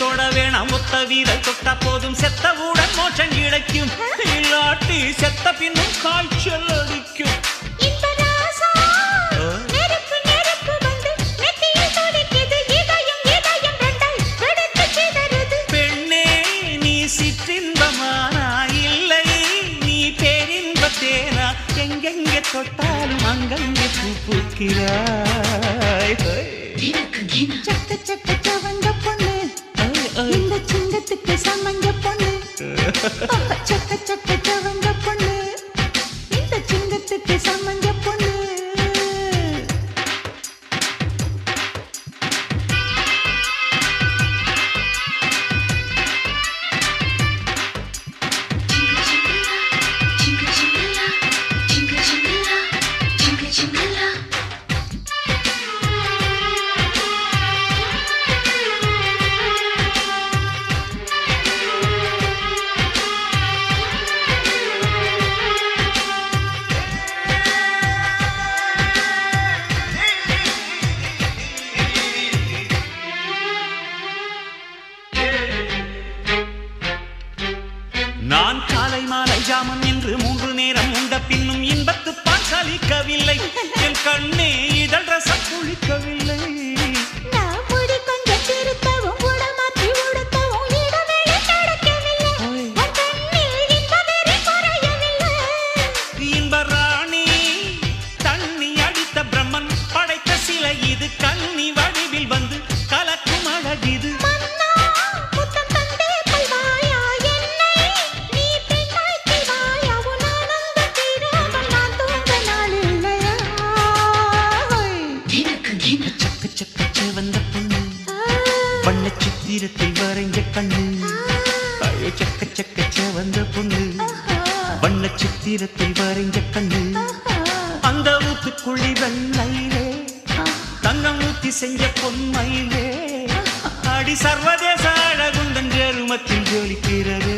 தொட வேணாம் ஒத்த வீரல் தொட்டா போதும் செத்தவுடன் மோட்சம் கிடைக்கும் இல்லாட்டி செத்த பின்னும் காய்ச்சல் அடிக்கும் பெண்ணே நீ சிற்றின்பமானா இல்லை நீ பேரின்பத்தேனா எங்கெங்கே தொட்டாலும் அங்கங்கே பூ பூக்கிறாய் சக்க சக்க வந்த பொண்ணு இந்த சிங்கத்துக்கு சமஞ்ச பொண்ணு சக்க சக்க வந்த பொண்ணு இந்த சிங்கத்துக்கு சமஞ்ச பொண்ணு நான் காலை மாலை ஜாமம் என்று 3 நேரம் உண்ட பின்னும் இன்பத்து பால் சலிக்கவில்லை என் கண்ணே இதழ் ரசம் குளிக்கவில்லை நான் முடி கொஞ்சம் திருத்தவும் உடமாற்றி உடுத்தவும் இடவேளை நடக்கவில்லை உன் கண்ணில் இன்ப வெறி குறையவில்லை இன்ப ராணி தண்ணி அடித்த பிரம்மன் படைத்த சிலை இது கண்ணி வடிவில் வந்து கலக்கும் அழகிது வந்த பொண்ணு வண்ண சித்திரத்தில் வரைஞ்ச கண்ணு சக்க சக்க வந்த பொண்ணு வண்ண சித்திரத்தில் வரைஞ்ச கண்ணு அந்த ஊத்துக்குழி வெண்ணையிலே தங்கம் ஊத்தி செஞ்ச பொன்மையிலே அடி சர்வதேச அழகுந்தன் ஜருமத்தில் ஜொலிக்கிறது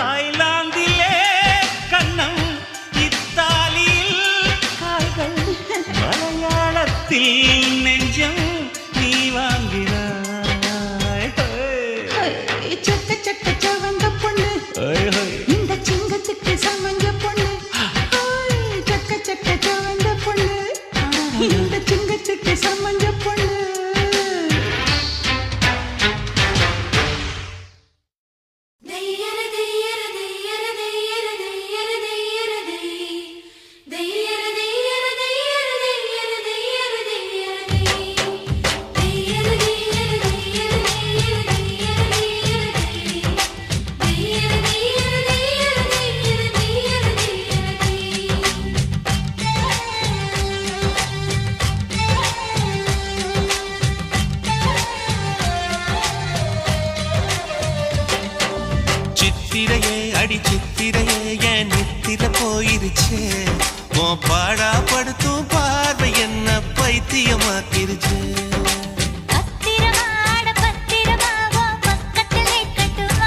தாய்லாந்திலே கண்ணம் இத்தாலியில் கால்கள் மலையாளத்தில் நெஞ்சம் நீ வாங்கினாய் சக்க சக்க வந்த பொண்ணு இந்த சிங்கத்துக்கு சமஞ்ச பொண்ணு சக்க சக்க வந்த பொண்ணு இந்த சிங்கத்துக்கு சமஞ்ச பொண்ணு சித்திரையே அடி சித்திரையே என் நித்திர போயிருச்சே உன் பாடா படுத்தும் பார்வை என்ன பைத்தியமாக்கிருச்சு பத்திரமாட பத்திரமாவோ பக்கத்திலே கட்டும்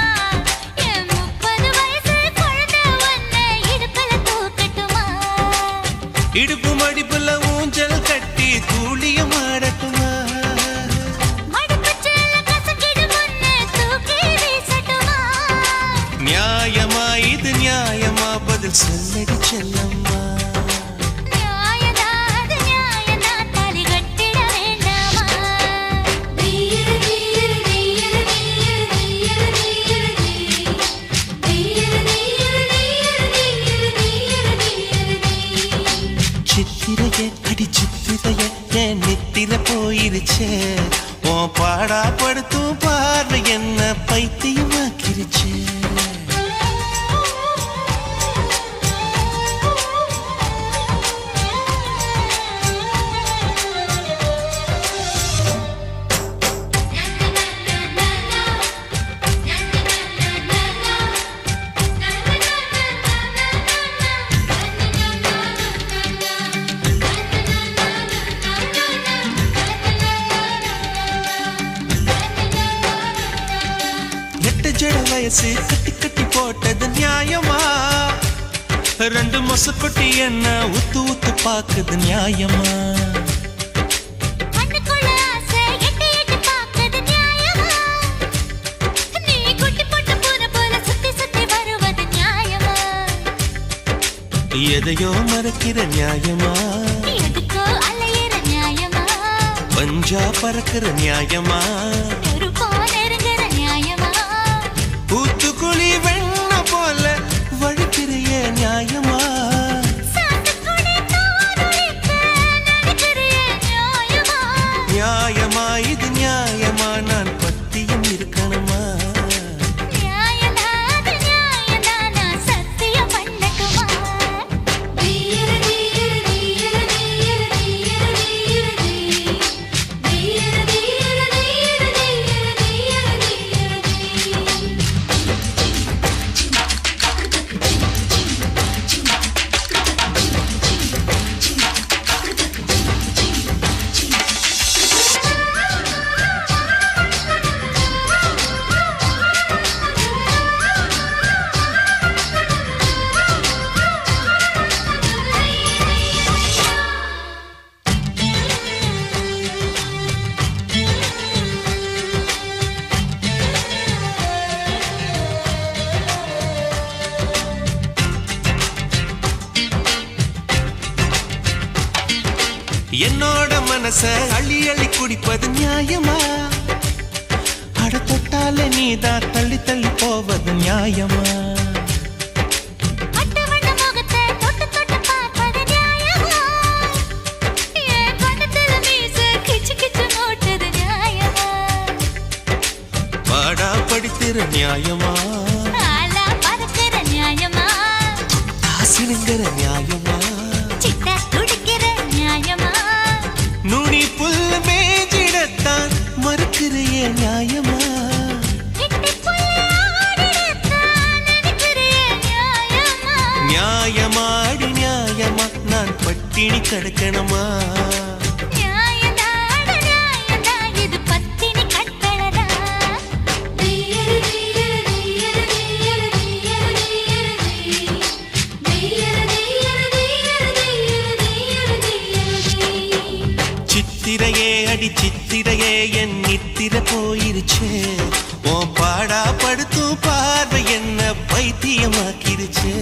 உன் பாடா படுத்தும் பார்வை என்ன பைத்தியமாக்கிருச்சு. ஜட வயசு கட்டி கட்டி போட்டது நியாயமா? ரெண்டு மொச கொட்டி என்ன உத்து உத்து பாக்குது நியாயமா? எதையோ மறக்கிற நியாயமா? பஞ்சா பறக்கிற நியாயமா? ஊத்துக்குழி வெண்ண போல வழிக்கிறைய நியாயமா? நியாயமா இது நியாயமா? நான் பத்தியும் இருக்கணுமா? என்னோட மனச அள்ளி அள்ளி குடிப்பது நியாயமா? அட தொட்டாலே நீதான் தள்ளி தள்ளி போவது நியாயமா? பாடா படித்திர நியாயமா? சிலுங்கிற நியாயமா? நுனி புல் மேஞ்சிடத்தான் மறுக்கிறைய நியாயமா? நியாயமாடி நியாயமா? நான் பட்டினி கிடக்கணுமா? சித்திரையே அடி சித்திரையே என் நித்திர போயிருச்சே. உன் பாடா படுத்தும் பார்வை என்ன பைத்தியமாக்கிருச்சே.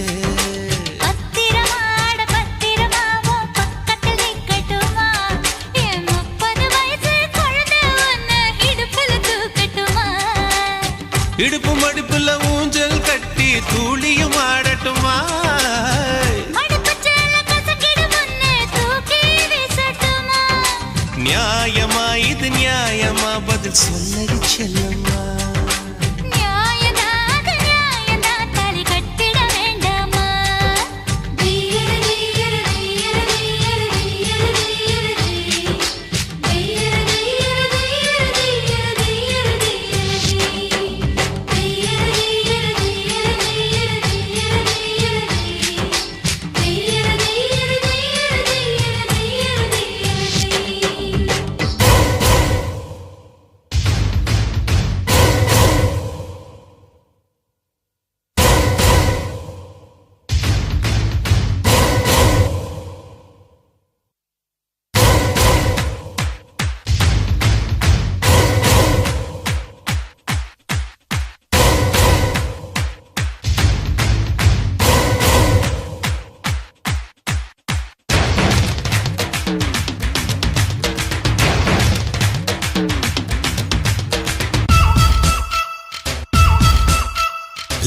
இடுப்பு மடுப்புல ஊஞ்சல் கட்டி தூளியும் ஆடட்டுமா? நியாயமா இது நியாயமா? பதில் சொல்லடி செல்லம்மா.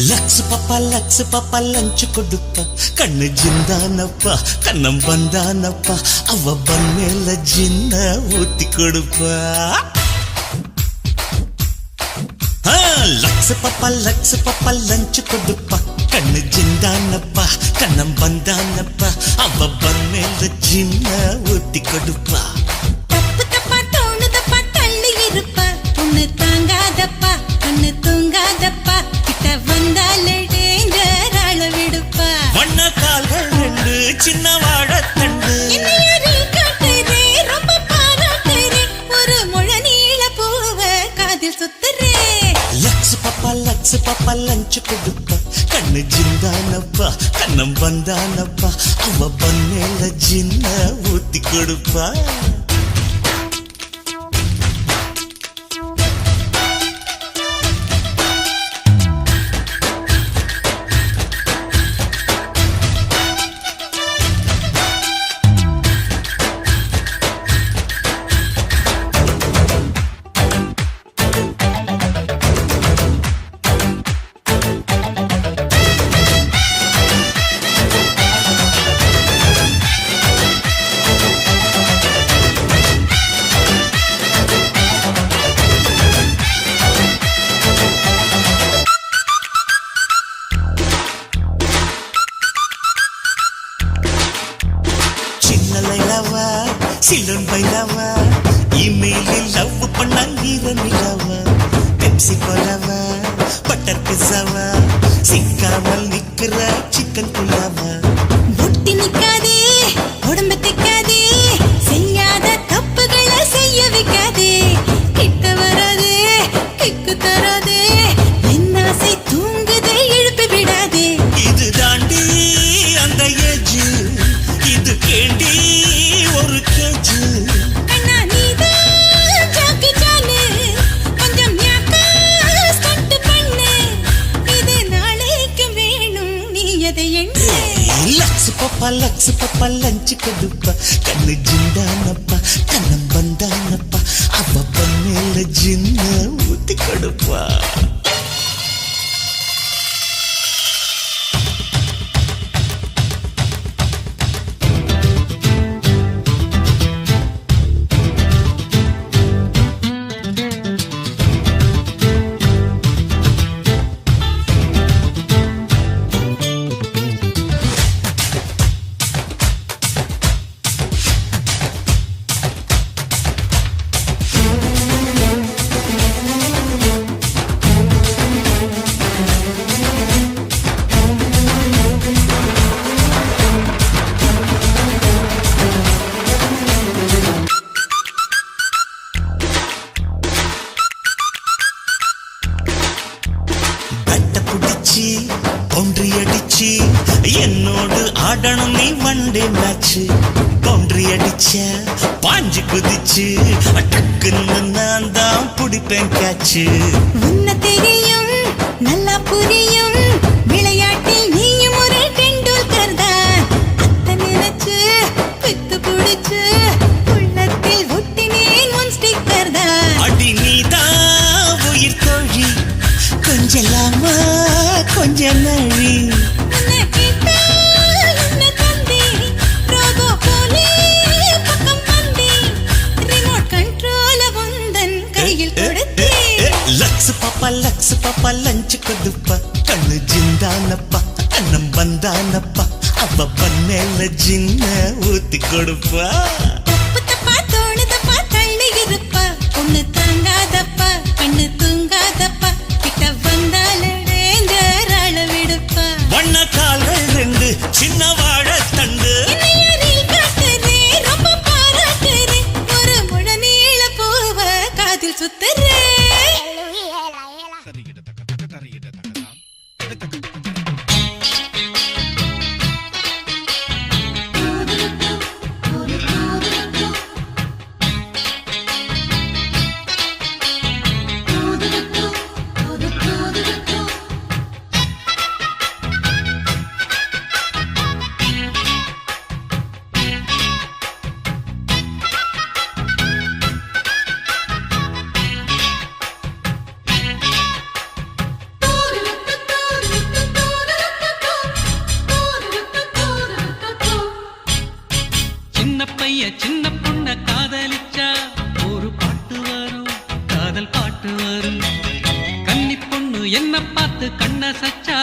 லக்ஸ் பாப்பா லஞ்சு கொடுப்பா. கண்ணு ஜிந்தானப்பா கண்ணம் வந்தானப்பா. அவ பண்ணல ஜின்ன ஊத்தி கொடுப்பா. லக்ஸ் பப்பா லஞ்ச் கொடுப்பா கண்ணு ஜிந்தானப்பா கண்ணம் வந்தானப்பா அவ பண்ணல சின்ன ஊத்தி கொடுப்பா தப்பு தப்பா தோணுதப்பா தள்ளி இருப்பா பொண்ணு தாங்காதப்பா கண்ணு தூங்காதப்பா கிட்ட வந்தாலே டேஞ்சர் ஆள விடுப்பா வண்ண கால்கள் ரெண்டு சின்ன வாழத்தண்டு என்னையாரே காட்டுறே ரொம்ப பாராட்டுறே ஒரு முழ நீள பூவ காதில் சுத்துறே லக்ஸ் பப்பா லஞ்ச் கொடுப்பா கண்ணு ஜிந்தானப்பா கண்ணம் வந்தானப்பா அவ பண்ணல சின்ன ஊத்தி கொடுப்பா சிலோன் பைலாவா இமெயிலில் லவ் பண்ணாங்கிற நிலாவா பெப்சி கோலாவா பட்டர் பிஸாவா சிக்காமல் நிக்கிற சிக்கன் புல்லாவா புட்டி நிக்காதே உடம்பு திக்காதே செய்யாத தப்புகளை செய்ய வைக்காதே கிட்ட வராதே கிக்கு தராதே என்னாசை தூங்குதே எழுப்பி விடாதே இது தாண்டி அந்த ஏஜ் இது கேண்டி ஒரு கேஜ் அண்ணா நீதான் ஜாக்கி சானு கொஞ்சம் ஞாக்கா ஸ்டண்ட் பண்ணு இது நாளைக்கு வேணும் நீ எதை எண்ணு லக்ஸ் பப்பா லஞ்ச் கொடுப்பா கண்ணு ஜிந்தானப்பா கண்ணம் வந்தானப்பா அவ பண்ணல ஜின்ன ஊத்தி கொடுப்பா பவுண்டரி அடிச்சு என்னோடு ஆடணும் நீ வண்டே மேட்ச் பவுண்டரி அடிச்ச பாஞ்சு குதிச்சு டக்குன்னு நான் தான் பிடிப்பேன் கேட்சு உன்ன தெரியும் நல்லா புரியும் விளையாட்டில் நீயும் ஒரு டெண்டுல்கர் தான் அத்த நினைச்சு பித்து புடிச்சு உள்ளத்தில் ஒட்டினேன் உன் ஸ்டிக்கர் தான் அடி நீதான் உயிர் தோழி கொஞ்சலாமா கொஞ்ச நழி உன்னை கேட்டா என்ன தந்தி ரோபோ போலே பக்கம் வந்தி ரிமோட் கண்ட்ரோல உந்தன் கையில் கொடுத்தே லக்ஸ் பப்பா லஞ்ச் கொடுப்பா கண்ணு ஜிந்தானப்பா கண்ணம் வந்தானப்பா அவ பண்ணல ஜின்ன ஊத்தி கொடுப்பா தப்பு தப்பா தோணுதப்பா தள்ளி இருப்பா பொண்ணு தாங்காதப்பா கண்ணு தூங்காதப்பா கிட்ட வந்தாலே டேஞ்சர் ஆள விடுப்பா வண்ண கால்கள் ரெண்டு சின்ன வாழத்தண்டு என்னையாரில் காட்டுறே ரொம்ப பாராட்டுறே ஒரு முழ நீள பூவ காதில் சுத்துறே சின்ன பொண்ண காதலிச்சா ஒரு பாட்டு வரும் காதல் பாட்டு வரும் கன்னி பொண்ணு என்ன பார்த்து கண்ண சச்சா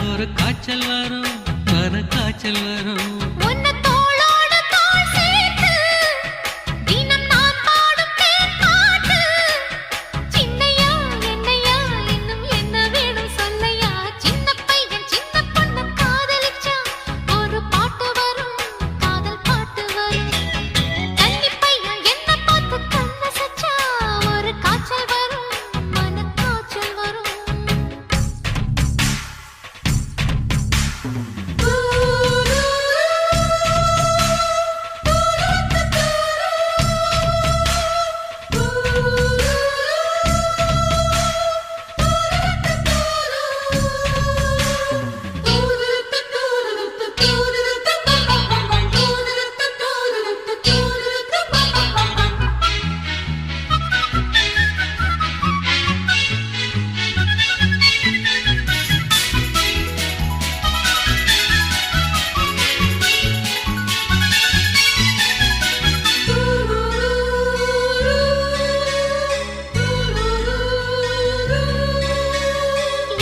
ஒரு காய்ச்சல் வரும் மன காய்ச்சல் வரும் உன்னை தோளோடு தோள் சேர்த்து தினம் நான் பாடும் தேன் பாட்டு. சின்னையா என்னையா இன்னும் என்ன வேணும் சொல்லையா? சின்ன பையன் சின்ன பொண்ணு காதலிச்சா ஒரு பாட்டு வரும், காதல் பாட்டு வரும். கன்னி பையன் என்ன பார்த்து கண்ண சச்சா ஒரு காய்ச்சல் வரும், மன காய்ச்சல் வரும்.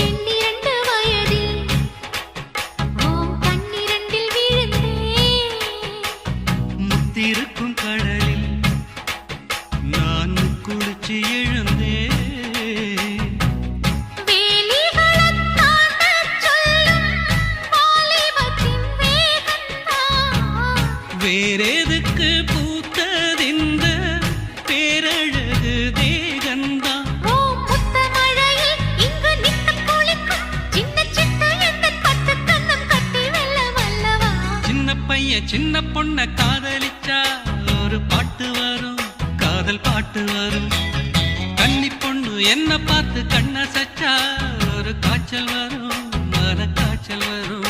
எண்ணிரண்டு வயதில் ஓம் கண்ணிரண்டில் விழுந்தேன். முத்திருக்கும் கடலில் நான் குளிச்சு எழுந்தேன் வேலிகளைத் தாண்டச் சொல்லும் வாலிபத்தின் வேகந்தான். வேறெதுக்கு பூத்ததிந்த பேரழகு தேகந்தான் ஓ முத்த மழையில் இங்கு நித்தம் குளிக்கும் சின்ன சிட்டு எந்தன் பட்டு கண்ணம் கட்டி வெல்ல வல்லவா. சின்ன பையன் சின்ன பொண்ண காதலிச்சா ஒரு பாட்டு வரும், காதல் பாட்டு வரும். கன்னி பொண்ணு என்ன பார்த்து கண்ண சச்சா ஒரு காய்ச்சல் வரும், மன காய்ச்சல் வரும்.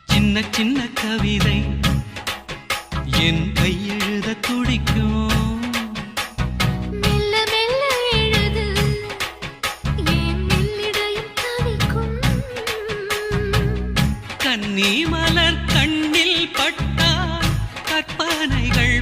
சின்ன சின்ன கவிதை என் கையெழுத துடிக்கும். மெல்ல மெல்ல எழுது என் மெல்லிடையும் தவிக்கும். கன்னி மலர் கண்ணில் பட்டால் கற்பனைகள்